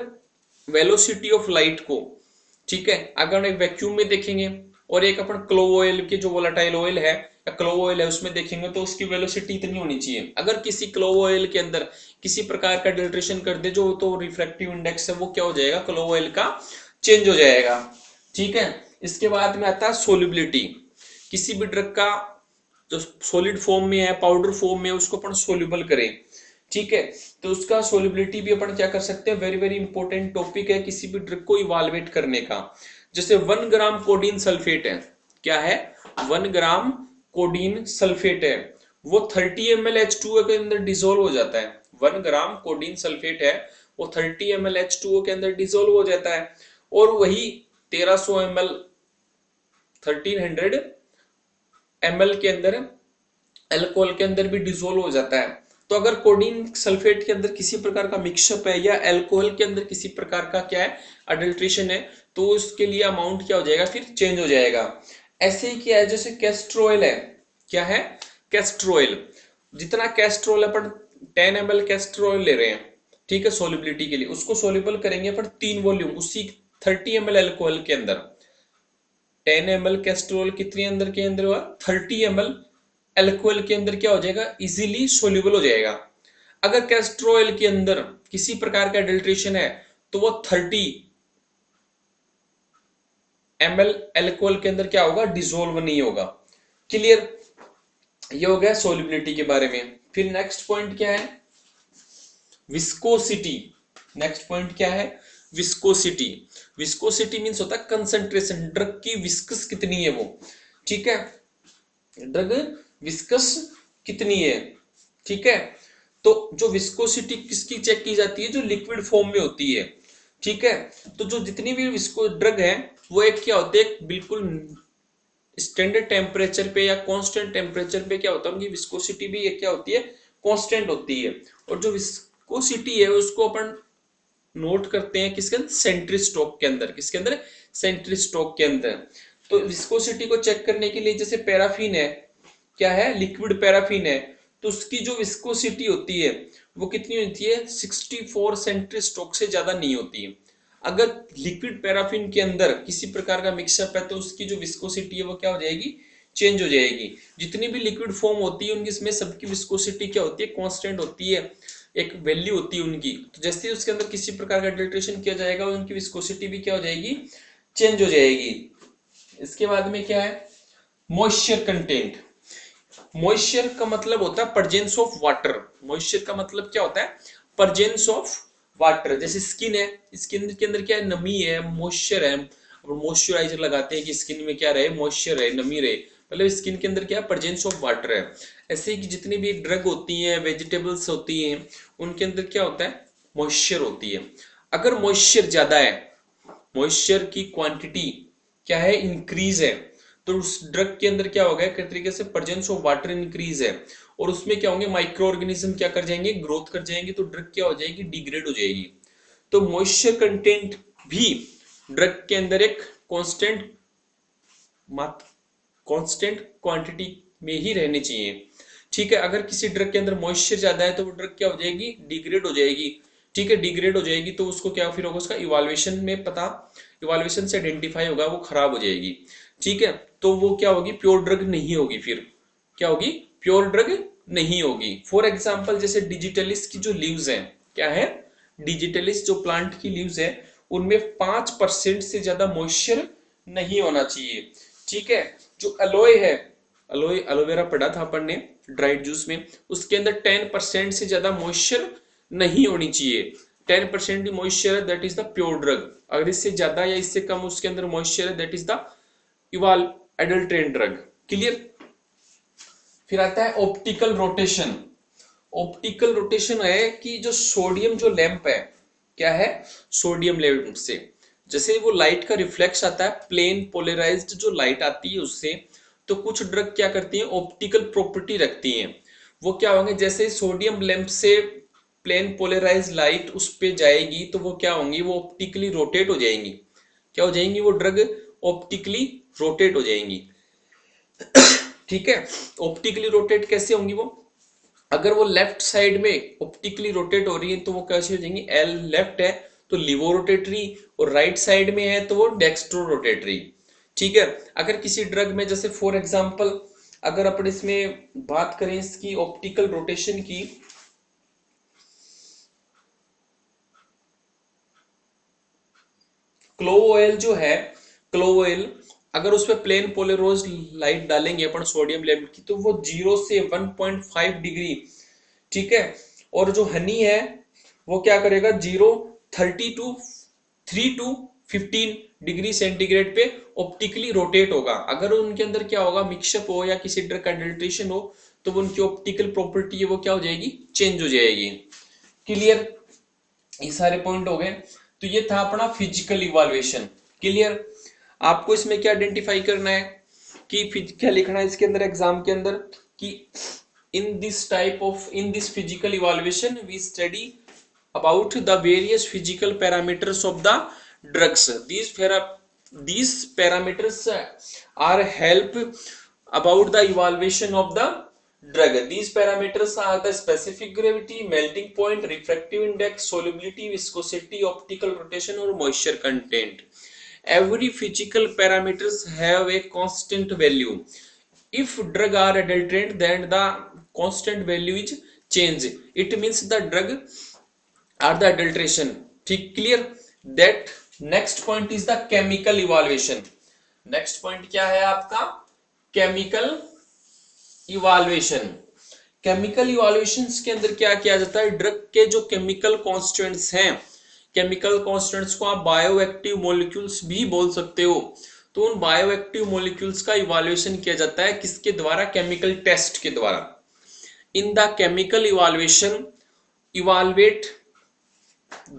वेलोसिटी ऑफ लाइट को, ठीक है, अगर एक वैक्यूम में देखेंगे और एक अपन क्लोव ऑयल के जो वोलाटाइल ऑयल है या क्लोव ऑयल है उसमें देखेंगे तो उसकी वेलोसिटी इतनी होनी चाहिए। अगर किसी क्लोव ऑयल के अंदर किसी प्रकार का डिल्ट्रेशन कर दे जो तो रिफ्रैक्टिव इंडेक्स है वो क्या हो जाएगा, क्लोव ऑयल का चेंज हो जाएगा। ठीक है, इसके बाद में आता है सोल्युबिलिटी। किसी भी ड्रग का जो सॉलिड फॉर्म में है, पाउडर फॉर्म में, उसको अपन सोल्यूबल करें, ठीक है, तो उसका सोल्युबिलिटी भी अपन क्या कर सकते हैं, वेरी वेरी इंपॉर्टेंट टॉपिक है किसी भी ड्रग को इवाल्युएट करने का। जैसे 1 ग्राम कोडीन सल्फेट है, क्या है, 1 ग्राम कोडीन सल्फेट है, वो 30 ml H2O के अंदर डिसोल्व हो जाता है। 1 ग्राम कोडीन सल्फेट है वो 30 ml H2O के अंदर डिसोल्व हो जाता है, और वही 1300 ml 1300 ml के अंदर अल्कोहल के अंदर भी डिसोल्व हो जाता है। तो अगर कोडीन सल्फेट के अंदर किसी प्रकार का मिक्सअप है या अल्कोहल के अंदर किसी प्रकार का क्या है, अडल्ट्रेशन है, तो उसके लिए अमाउंट क्या हो जाएगा, फिर चेंज हो जाएगा। ऐसे ही क्या है, जैसे कैस्ट्रोल है, क्या है, कैस्ट्रोल, जितना कैस्ट्रोल अपन 10 ml कैस्ट्रोल ले रहे हैं, ठीक है, सोलिबिलिटी के लिए, उसको सोल्यूबल करेंगे पर 3 वॉल्यूम उसी 30 ml अल्कोहल के अंदर। 10 ml कैस्ट्रोल कितने अंदर के अंदर हुआ, 30 ml अल्कोहल के अंदर क्या हो जाएगा, इजीली सोल्यूबल हो जाएगा। अगर कैस्ट्रोल के अंदर किसी प्रकार का अडल्ट्रेशन है तो वो 30 ml अल्कोहल के अंदर क्या होगा, डिसोल्व नहीं होगा। क्लियर, ये हो गया सोल्युबिलिटी के बारे में। फिर नेक्स्ट पॉइंट क्या है, विस्कोसिटी। नेक्स्ट पॉइंट क्या है, विस्कोसिटी। विस्कोसिटी मींस होता है कंसंट्रेशन, ड्रग की विस्कस कितनी है वो, ठीक है, ड्रग विस्कस कितनी है, ठीक है। तो जो विस्कोसिटी किसकी चेक की जाती है, जो लिक्विड फॉर्म में होती है, ठीक है। तो जो जितनी भी विस्को ड्रग है वो एक क्या होते हैं, बिल्कुल स्टैंडर्ड टेम्परेचर पे या कांस्टेंट टेम्परेचर पे क्या होता है, उनकी विस्कोसिटी भी एक क्या होती है, कांस्टेंट होती है। और जो विस्कोसिटी है उसको अपन नोट करते हैं किसके अंदर, सेंट्री स्टोक के अंदर। किसके अंदर, सेंट्री स्टोक के अंदर। तो विस्कोसिटी को चेक करने के लिए जैसे पैराफिन है, क्या है, लिक्विड पैराफिन है, तो उसकी जो विस्कोसिटी होती है वो कितनी होती है, 64 सेंट्री स्टोक से ज्यादा नहीं होती है। अगर लिक्विड पैराफिन के अंदर किसी प्रकार का मिक्सअप है तो उसकी जो विस्कोसिटी है वो क्या हो जाएगी, चेंज हो जाएगी। जितनी भी लिक्विड फॉर्म होती है उनकी इसमें सबकी विस्कोसिटी क्या होती है, कांस्टेंट होती है, एक वैल्यू होती है उनकी। तो जैसे ही उसके अंदर किसी प्रकार का अडल्ट्रेशन किया जाएगा उनकी विस्कोसिटी भी क्या हो जाएगी, चेंज हो जाएगी। इसके बाद में क्या है, मॉइस्चर कंटेंट। मॉइस्चर का मतलब होता है प्रेजेंस ऑफ वाटर। मॉइस्चर का मतलब क्या होता है, प्रेजेंस ऑफ वाटर। जैसे स्किन है, स्किन के अंदर क्या है, नमी है, मॉइस्चर है, और मॉइस्चराइजर लगाते हैं कि स्किन में क्या रहे, मॉइस्चर रहे, नमी रहे। मतलब स्किन के अंदर क्या है, प्रेजेंस ऑफ वाटर है। ऐसे ही कि जितनी भी ड्रग होती हैं, वेजिटेबल्स होती हैं, उनके अंदर क्या होता है, मॉइस्चर होती है। अगर मॉइस्चर ज्यादा है, मॉइस्चर की क्वांटिटी क्या है, इंक्रीज है, तो उस ड्रग के अंदर क्या होगा, एक तरीके से प्रेजेंस ऑफ वाटर इंक्रीज है, और उसमें क्या होंगे, माइक्रो ऑर्गेनिज्म क्या कर जाएंगे, ग्रोथ कर जाएंगे, तो ड्रग क्या हो जाएगी, डिग्रेड हो जाएगी। तो मॉइस्चर कंटेंट भी ड्रग के अंदर एक कांस्टेंट कांस्टेंट क्वांटिटी में ही रहनी चाहिए। ठीक है, अगर किसी ड्रग के अंदर मॉइस्चर ज्यादा है तो वो ड्रग क्या हो जाएगी, डिग्रेड हो जाएगी। ठीक है, डिग्रेड हो जाएगी तो उसको क्या फिर होगा, उसका इवाल्युएशन में पता, इवाल्युएशन से आइडेंटिफाई होगा, वो खराब हो जाएगी। ठीक है, तो वो क्या होगी, प्योर ड्रग नहीं होगी, फिर क्या होगी, प्योर ड्रग नहीं होगी। फॉर एग्जाम्पल जैसे डिजिटलिस की जो लीव्स हैं, क्या है, डिजिटलिस जो प्लांट की लीव्स है, उनमें 5% से ज्यादा मॉइस्चर नहीं होना चाहिए। ठीक है, जो अलोए है, अलोए एलोवेरा पढ़ा था अपन ने ड्राइड जूस में, उसके अंदर 10% से ज्यादा मॉइस्चर नहीं होनी चाहिए। 10% मॉइस्चर है, that is the pure drug. अगर इससे ज्यादा या इससे कम उसके अंदर मॉइस्चर है, that is the evil adulterate drug. Clear. फिर आता है ऑप्टिकल रोटेशन। ऑप्टिकल रोटेशन है कि जो सोडियम जो लैंप है, क्या है, सोडियम लैंप से जैसे वो लाइट का रिफ्लेक्स आता है, प्लेन पोलराइज्ड जो लाइट आती है उससे, तो कुछ ड्रग क्या करती हैं, ऑप्टिकल प्रॉपर्टी रखती हैं। वो क्या होंगे, जैसे सोडियम लैंप से प्लेन पोलराइज्ड लाइट उस पे जाएगी तो वो क्या होंगी, वो ऑप्टिकली रोटेट हो जाएंगी। क्या हो जाएंगी, वो ड्रग ऑप्टिकली रोटेट हो जाएंगी। ठीक है, ऑप्टिकली रोटेट कैसे होंगी वो, अगर वो लेफ्ट साइड में ऑप्टिकली रोटेट हो रही है तो वो कैसे हो जाएंगी, एल लेफ्ट है तो लिवो रोटेटरी, और राइट साइड में है तो वो डेक्स्ट्रो रोटेटरी। ठीक है, अगर किसी ड्रग में जैसे फॉर एग्जांपल अगर अपन इसमें बात करें इसकी ऑप्टिकल रोटेशन की, क्लोव ऑयल जो है, क्लोव ऑयल अगर उस पर प्लेन पोलराइज लाइट डालेंगे अपन सोडियम लैंप की, तो वो 0 से 1.5 डिग्री, ठीक है, और जो हनी है वो क्या करेगा, 3 to 15 डिग्री सेंटीग्रेड पे ऑप्टिकली रोटेट होगा। अगर उनके अंदर क्या होगा, मिक्सअप हो या किसी ड्रग का एडल्ट्रेशन हो, तो वो उनकी ऑप्टिकल प्रॉपर्टी है वो क्या हो जाएगी, चेंज हो जाएगी। क्लियर, ये सारे पॉइंट हो गए। तो ये था अपना फिजिकल इवाल्युएशन। क्लियर, आपको इसमें क्या आइडेंटिफाई करना है कि क्या लिखना है इसके अंदर एग्जाम के अंदर, कि in this physical evaluation we study about the various physical parameters of the drugs. These parameters are help about the evaluation of the drug. These parameters are the specific gravity, melting point, refractive index, solubility, viscosity, optical rotation or moisture content. Every physical parameters have a constant value. If drug are adulterant, then the constant value is changed. It means the drug are the adulteration. ठीक, clear. That next point is the chemical evaluation. Next point क्या है आपका, chemical evaluation. Chemical इवाल्युएशंस के अंदर क्या किया जाता है, ड्रग के जो केमिकल कॉन्स्टेंट्स हैं, केमिकल कॉन्स्टेंट्स को आप बायोएक्टिव मॉलिक्यूल्स भी बोल सकते हो, तो उन बायोएक्टिव मॉलिक्यूल्स का इवाल्युएशन किया जाता है किसके द्वारा, केमिकल टेस्ट के द्वारा। In the chemical evaluation evaluate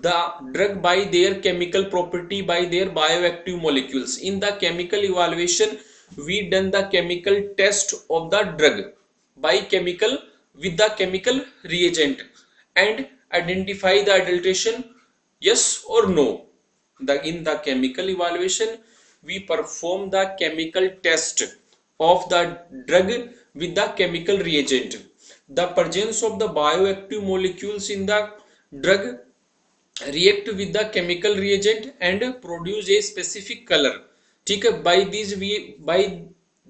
the drug by their chemical property, by their bioactive molecules. In the chemical evaluation we done the chemical test of the drug by chemical with the chemical reagent and identify the adulteration, yes or no. In the chemical evaluation we perform the chemical test of the drug with the chemical reagent. The presence of the bioactive molecules in the drug react with the chemical reagent and produce a specific color. ठीक है, by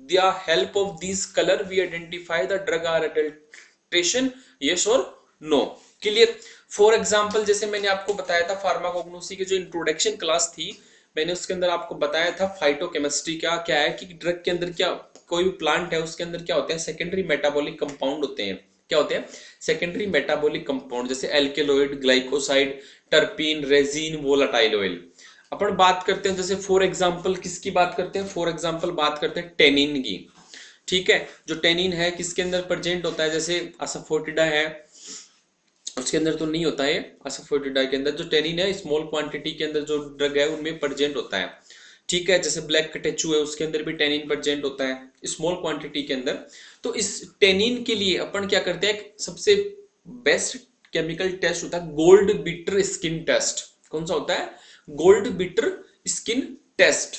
the help of these color we identify the drug or adulteration, yes or no. Clear. For example जैसे मैंने आपको बताया था pharmacognosy की जो introduction class थी, मैंने उसके अंदर आपको बताया था फाइटोकेमिस्ट्री का क्या है, कि ड्रग के अंदर क्या, कोई भी प्लांट है उसके अंदर क्या होते हैं, सेकेंडरी मेटाबॉलिक कंपाउंड होते हैं। क्या होते हैं, सेकेंडरी मेटाबॉलिक कंपाउंड, जैसे alkaloid, glycoside, terpene, resin, volatile oil. अपन बात करते हैं जैसे फॉर एग्जांपल किसकी बात करते हैं, फॉर एग्जांपल बात करते हैं टेनिन की। ठीक है, जो टेनिन है किसके अंदर प्रेजेंट होता है, जैसे असाफोटिडा है उसके अंदर तो नहीं होता है, असाफोटिडा के अंदर जो टेनिन है स्मॉल क्वांटिटी के अंदर जो ड्रग है उनमें प्रेजेंट होता है। ठीक है, जैसे ब्लैक कटेचू है उसके अंदर भी टेनिन प्रेजेंट होता है स्मॉल क्वांटिटी के अंदर। तो इस टेनिन के लिए अपन क्या करते हैं, सबसे बेस्ट केमिकल टेस्ट होता है गोल्ड बिटर स्किन टेस्ट। कौन सा होता है, gold beater skin test.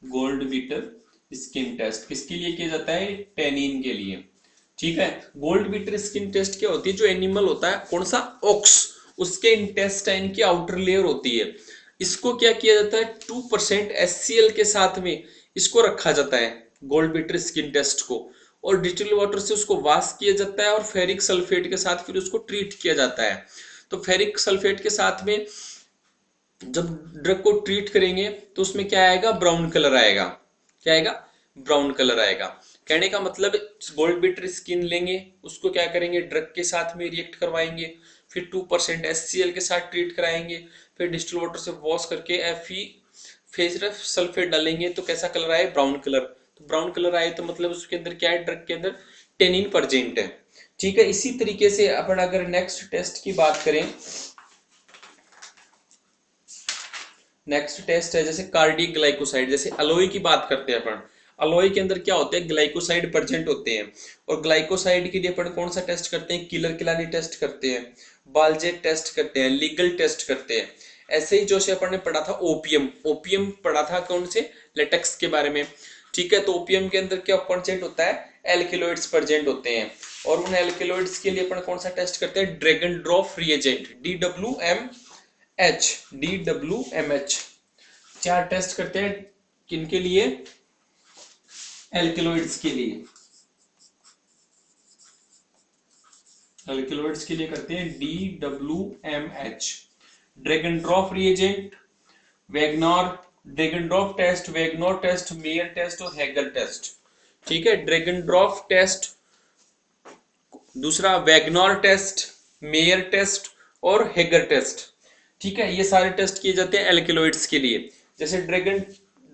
Gold beater skin test किसके लिए किया जाता है, टेनिन के लिए। ठीक है, गोल्ड बीटर स्किन टेस्ट क्या होती है, जो एनिमल होता है कौन सा, ऑक्स, उसके इंटेस्टाइन की आउटर लेयर होती है, इसको क्या किया जाता है 2% HCl के साथ में इसको रखा जाता है गोल्ड बीटर स्किन टेस्ट को, और डिस्टिल्ड वाटर से उसको वॉश किया जाता है और फेरिक सल्फेट के साथ फिर उसको ट्रीट किया जाता है। तो फेरिक सल्फेट के साथ में जब ड्रग को ट्रीट करेंगे तो उसमें क्या आएगा, ब्राउन कलर आएगा। क्या आएगा, ब्राउन कलर आएगा। कहने का मतलब गोल्ड बिटर स्किन लेंगे, उसको क्या करेंगे, ड्रग के साथ में रिएक्ट करवाएंगे, फिर 2% HCl के साथ ट्रीट कराएंगे, फिर डिस्टिल वाटर से वॉश करके फेरस सल्फेट डालेंगे तो कैसा कलर आए, ब्राउन कलर। तो ब्राउन कलर आए तो मतलब उसके अंदर क्या है, ड्रग के अंदर टेनिन प्रेजेंट है। ठीक है, इसी तरीके से अपन अगर नेक्स्ट टेस्ट की बात करें, नेक्स्ट टेस्ट है जैसे कार्डियक ग्लाइकोसाइड, जैसे अलोई की बात करते हैं अपन, अलोई के अंदर क्या होते हैं, ग्लाइकोसाइड प्रेजेंट होते हैं, और ग्लाइकोसाइड के लिए अपन कौन सा टेस्ट करते हैं, किलर किलानी टेस्ट करते हैं, बालजेट टेस्ट करते हैं, लीगल टेस्ट करते हैं। ऐसे ही जो से अपन ने पढ़ा था ओपियम, ओपियम पढ़ा था कौन से, लेटेक्स के बारे में। ठीक है, तो ओपियम के अंदर क्या प्रेजेंट होता है, एल्किलोइड्स प्रेजेंट होते हैं, और उन एल्किलोइड्स के लिए अपन कौन सा टेस्ट करते हैं, ड्रैगन ड्रॉप रिएजेंट, DWMH। चार टेस्ट करते हैं किनके लिए, एल्किलोइड्स के लिए, एल्किलोइड्स के लिए करते हैं DWMH, dragon drop reagent, Wagner, dragon drop test, Wagner test, Mayer test और हैगर टेस्ट। ठीक है, ड्रैगन ड्रॉप टेस्ट, दूसरा वैगनर टेस्ट, मेयर टेस्ट और हैगर टेस्ट। ठीक है, ये सारे टेस्ट किए जाते हैं एल्किलोइड्स के लिए। जैसे ड्रैगन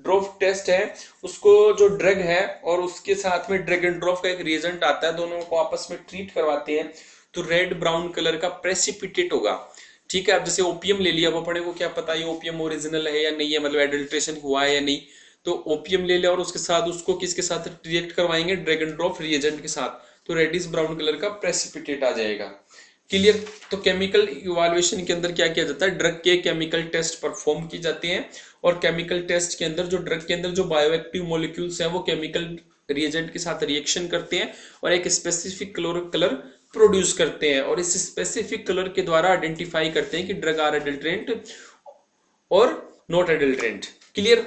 ड्रॉप टेस्ट है, उसको जो ड्रग है और उसके साथ में ड्रैगन ड्रॉप का एक रिएजेंट आता है, दोनों को आपस में ट्रीट करवाते हैं तो रेड ब्राउन कलर का प्रेसिपिटेट होगा। ठीक है, अब जैसे ओपियम ले लिया, अब अपने को क्या पता ये ओपियम ओरिजिनल है या नहीं है, मतलब एडल्ट्रेशन हुआ है या नहीं, तो ओपियम ले लिया और उसके साथ उसको किसके साथ रिएक्ट करवाएंगे, ड्रैगन ड्रॉप रिएजेंट के साथ, तो रेडिश ब्राउन कलर का प्रेसिपिटेट आ जाएगा। क्लियर। तो केमिकल इवैल्यूएशन के अंदर क्या किया जाता है, ड्रग के केमिकल टेस्ट परफॉर्म की जाते हैं, और केमिकल टेस्ट के अंदर जो ड्रग के अंदर जो बायोएक्टिव मॉलिक्यूल्स हैं वो केमिकल रिएजेंट के साथ रिएक्शन करते हैं और एक स्पेसिफिक कलर प्रोड्यूस करते हैं, और इस स्पेसिफिक कलर के द्वारा आइडेंटिफाई करते हैं कि ड्रग आर एडल्ट्रेंट और नॉट एडल्ट्रेंट। क्लियर।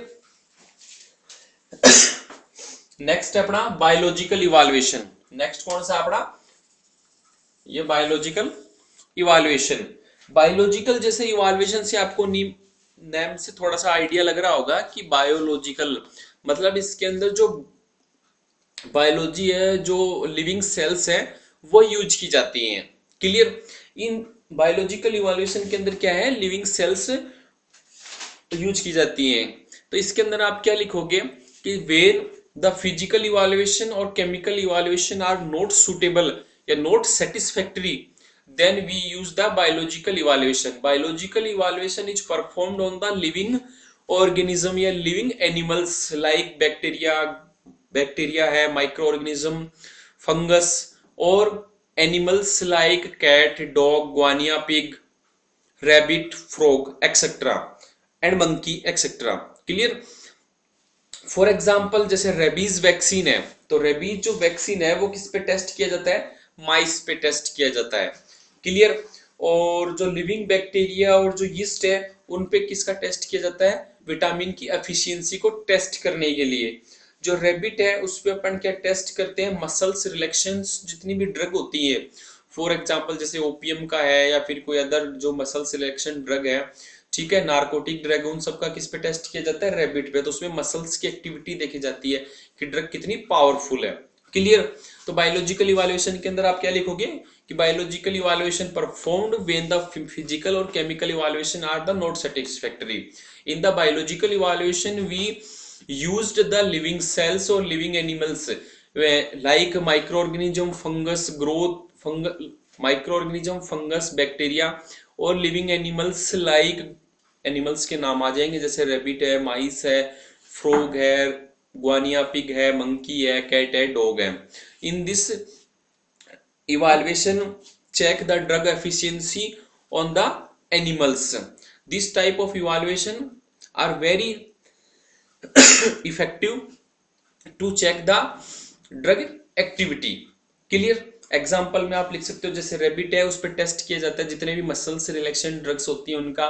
नेक्स्ट है अपना बायोलॉजिकल इवैल्यूएशन। नेक्स्ट कौन सा अपना, ये बायोलॉजिकल इवैल्यूएशन। बायोलॉजिकल जैसे इवैल्यूएशन से आपको नेम से थोड़ा सा आइडिया लग रहा होगा कि बायोलॉजिकल मतलब इसके अंदर जो बायोलॉजी है, जो लिविंग सेल्स है वो यूज की जाती हैं। क्लियर। इन बायोलॉजिकल इवैल्यूएशन के अंदर क्या है, लिविंग सेल्स यूज की जाती हैं। तो इसके अंदर आप क्या लिखोगे कि वेन द फिजिकल इवैल्यूएशन और chemical evaluation are not suitable या not satisfactory, then we use the biological evaluation. Biological evaluation is performed on the living organism या living animals like bacteria है, microorganism, fungus, और animals like cat, dog, guinea pig, rabbit, frog, etc. and monkey, etc. Clear? For example जैसे rabies vaccine है, तो rabies जो vaccine है वो किस पे टेस्ट किया जाता है, माइस पे टेस्ट किया जाता है। क्लियर। और जो लिविंग बैक्टीरिया और जो यीस्ट है उन पे किसका टेस्ट किया जाता है, विटामिन की एफिशिएंसी को टेस्ट करने के लिए। जो रेबिट है उस पे अपन क्या टेस्ट करते हैं, मसल्स रिलैक्सेशंस जितनी भी ड्रग होती है, फॉर एग्जांपल जैसे ओपियम का है या फिर कोई अदर जो मसल सिलेक्शन ड्रग है, ठीक है, नार्कोटिक ड्रग, उन सबका किस पे टेस्ट किया जाता है, रेबिट पे। तो उसमें मसल्स की एक्टिविटी देखी जाती है कि ड्रग कितनी पावरफुल है। क्लियर। तो बायोलॉजिकल इवैल्यूएशन के अंदर आप क्या लिखोगे कि biological evaluation performed when the physical और chemical evaluation are the not satisfactory. In the biological evaluation we used the living cells or living animals like microorganism, fungus, microorganism, fungus, bacteria और living animals like animals के नाम आ जाएंगे जैसे rebate है, माइस है, frog है, गुआनिया pig है, monkey है, कैट है, डॉग है। In this evaluation check the drug efficiency on the animals. This type of evaluation are very effective to check the drug activity. Clear. Example में आप लिख सकते हो जैसे रेबिट है उस पर टेस्ट किया जाता है जितने भी मसल से रिलेक्शन ड्रग्स होती है उनका।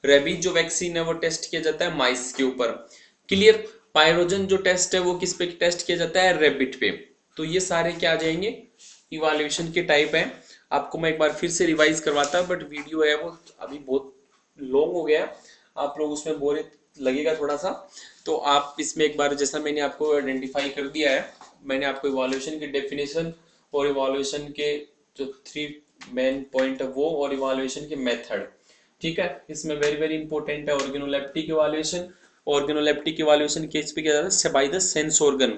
रेबिट जो वैक्सीन है वो टेस्ट किया जाता है माइस के ऊपर। क्लियर। पायरोजन जो टेस्ट है वो किस पे टेस्ट किया जाता है, रेबिट पे। तो ये सारे क्या आ जाएंगे, इवैल्यूएशन के टाइप है। आपको मैं एक बार फिर से रिवाइज करवाता हूं, बट वीडियो है वो अभी बहुत लॉन्ग हो गया, आप लोग उसमें बोरियत लगेगा थोड़ा सा। तो आप इसमें एक बार, जैसा मैंने आपको आइडेंटिफाई कर दिया है, मैंने आपको इवैल्यूएशन की डेफिनेशन और इवैल्यूएशन के जो 3 मेन पॉइंट है वो, और इवैल्यूएशन के मेथड, ठीक है। इसमें वेरी वेरी इंपॉर्टेंट है organoleptic evaluation. Organoleptic evaluation case पे क्या जाता है, by the sense organ.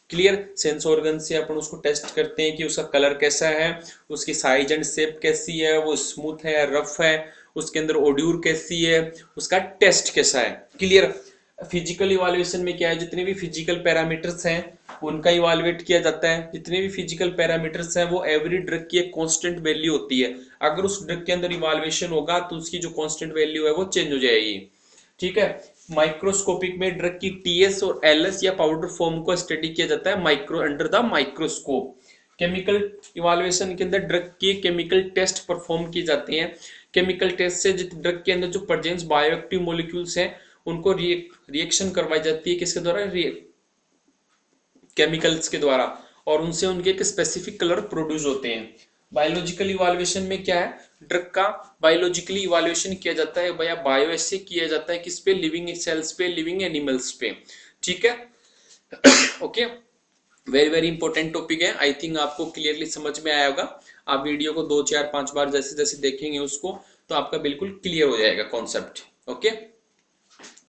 Clear. Sense organ से अपन उसको टेस्ट करते हैं कि उसका कलर कैसा है, उसकी साइज एंड शेप कैसी है, वो स्मूथ है या रफ है, उसके अंदर ओड्यूर कैसी है, उसका टेस्ट कैसा है। क्लियर। फिजिकल इवैल्यूएशन में क्या है, जितने भी फिजिकल पैरामीटर्स हैं उनका इवैल्यूएट किया जाता है। जितने भी फिजिकल पैरामीटर्स हैं वो एवरी ड्रग की एक कांस्टेंट वैल्यू होती है। अगर उस ड्रग के अंदर इवैल्यूएशन होगा तो उसकी जो कांस्टेंट वैल्यू है वो चेंज हो जाएगी, ठीक है। माइक्रोस्कोपिक में ड्रग की टीएस और एलएस या पाउडर फॉर्म को स्टडी किया जाता है micro under the microscope. Chemical evaluation के अंदर ड्रग के केमिकल टेस्ट परफॉर्म किए जाते हैं। केमिकल टेस्ट से ड्रग के अंदर जो प्रेजेंस बायोएक्टिव मॉलिक्यूल्स हैं उनको रिएक्शन करवाई जाती है, किसके द्वारा, केमिकल्स के द्वारा, और उनसे उनके एक स्पेसिफिक कलर प्रोड्यूस होते हैं। बायोलॉजिकल इवैल्यूएशन में क्या है, ड्रग का बायोलॉजिकली इवैल्यूएशन किया जाता है या बायो ऐसे किया जाता है, किस पे, लिविंग सेल्स पे, लिविंग एनिमल्स पे, ठीक है। Okay, very very important topic है। आई थिंक आपको क्लियरली समझ में आया होगा। आप वीडियो को 2 4 5 बार जैसे जैसे देखेंगे उसको तो आपका बिल्कुल क्लियर हो जाएगा कॉन्सेप्ट। ओके।